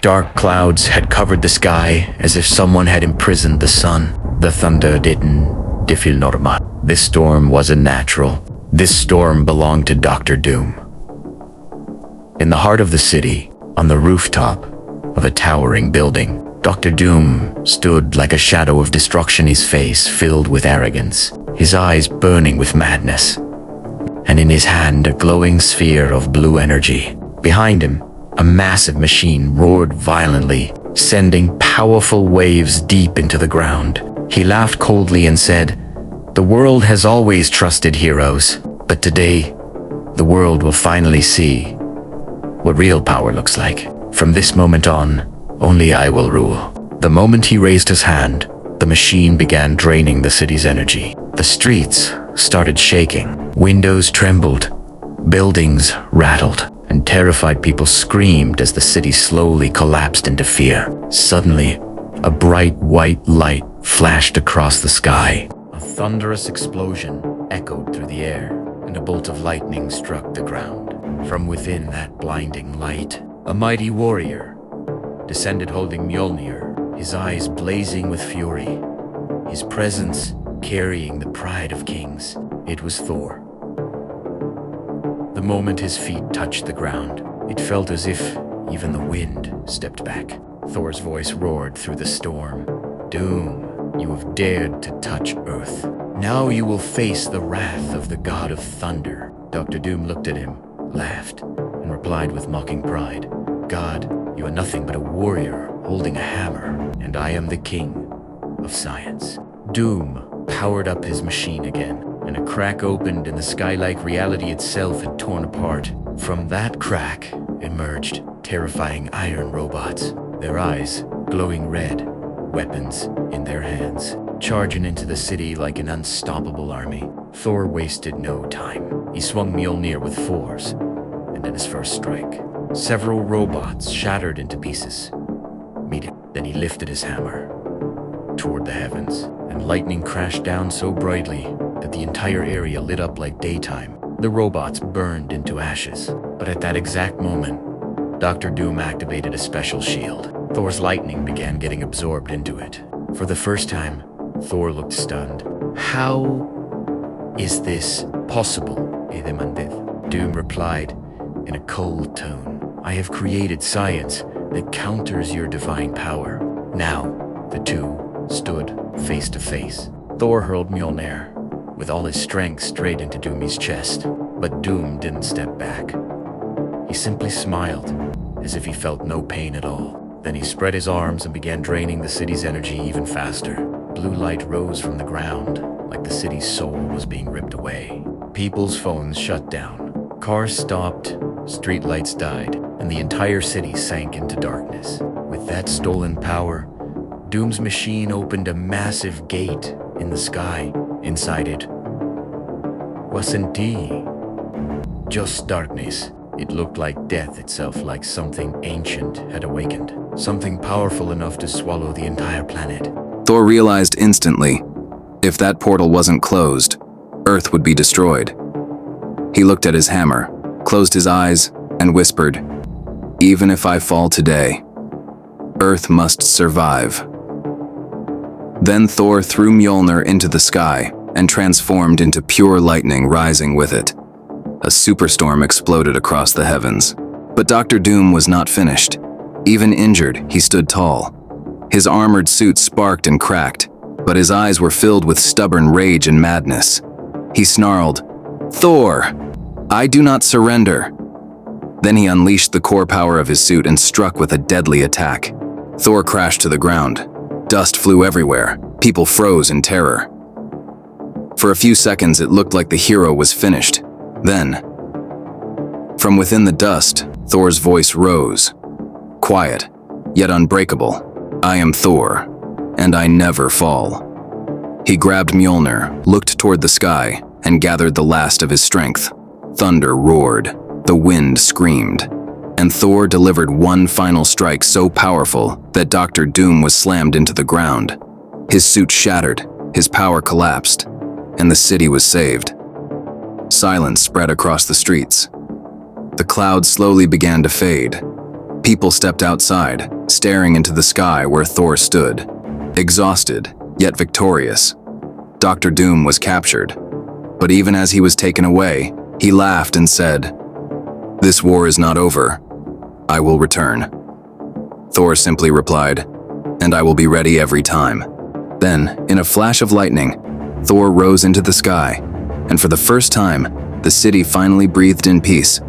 Dark clouds had covered the sky as if someone had imprisoned the sun. The thunder didn't feel normal. This storm wasn't natural. This storm belonged to Dr. Doom. In the heart of the city, on the rooftop of a towering building, Dr. Doom stood like a shadow of destruction, his face filled with arrogance, his eyes burning with madness, and in his hand a glowing sphere of blue energy. Behind him, a massive machine roared violently, sending powerful waves deep into the ground. He laughed coldly and said, "The world has always trusted heroes, but today, the world will finally see what real power looks like. From this moment on, only I will rule." The moment he raised his hand, the machine began draining the city's energy. The streets started shaking, windows trembled, buildings rattled, and terrified people screamed as the city slowly collapsed into fear. Suddenly, a bright white light flashed across the sky. A thunderous explosion echoed through the air, and a bolt of lightning struck the ground. From within that blinding light, a mighty warrior descended holding Mjolnir, his eyes blazing with fury, his presence carrying the pride of kings. It was Thor. The moment his feet touched the ground, it felt as if even the wind stepped back. Thor's voice roared through the storm. "Doom, you have dared to touch Earth. Now you will face the wrath of the God of Thunder." Dr. Doom looked at him, laughed, and replied with mocking pride, "God, you are nothing but a warrior holding a hammer, and I am the king of science." Doom powered up his machine again, and a crack opened in the sky like reality itself had torn apart. From that crack emerged terrifying iron robots, their eyes glowing red, weapons in their hands, charging into the city like an unstoppable army. Thor wasted no time. He swung Mjolnir with force, and in his first strike, several robots shattered into pieces. Then he lifted his hammer toward the heavens, and lightning crashed down so brightly that the entire area lit up like daytime. The robots burned into ashes. But at that exact moment, Dr. Doom activated a special shield. Thor's lightning began getting absorbed into it. For the first time, Thor looked stunned. "How is this possible?" he demanded. Doom replied in a cold tone, "I have created science that counters your divine power." Now, the two stood face to face. Thor hurled Mjolnir with all his strength straight into Doom's chest, but Doom didn't step back. He simply smiled, as if he felt no pain at all. Then he spread his arms and began draining the city's energy even faster. Blue light rose from the ground, like the city's soul was being ripped away. People's phones shut down, cars stopped, streetlights died, and the entire city sank into darkness. With that stolen power, Doom's machine opened a massive gate in the sky. Inside it wasn't just darkness. It looked like death itself, like something ancient had awakened, something powerful enough to swallow the entire planet. Thor realized instantly, if that portal wasn't closed, Earth would be destroyed. He looked at his hammer, closed his eyes, and whispered, "Even if I fall today, Earth must survive." Then Thor threw Mjolnir into the sky and transformed into pure lightning, rising with it. A superstorm exploded across the heavens. But Dr. Doom was not finished. Even injured, he stood tall. His armored suit sparked and cracked, but his eyes were filled with stubborn rage and madness. He snarled, "Thor, I do not surrender." Then he unleashed the core power of his suit and struck with a deadly attack. Thor crashed to the ground. Dust flew everywhere. People froze in terror. For a few seconds, it looked like the hero was finished. Then, from within the dust, Thor's voice rose. Quiet, yet unbreakable. "I am Thor, and I never fall." He grabbed Mjolnir, looked toward the sky, and gathered the last of his strength. Thunder roared, the wind screamed, and Thor delivered one final strike so powerful that Dr. Doom was slammed into the ground. His suit shattered, his power collapsed, and the city was saved. Silence spread across the streets. The clouds slowly began to fade. People stepped outside, staring into the sky where Thor stood, exhausted, yet victorious. Dr. Doom was captured, but even as he was taken away, he laughed and said, "This war is not over. I will return." Thor simply replied, "And I will be ready every time." Then, in a flash of lightning, Thor rose into the sky, and for the first time, the city finally breathed in peace.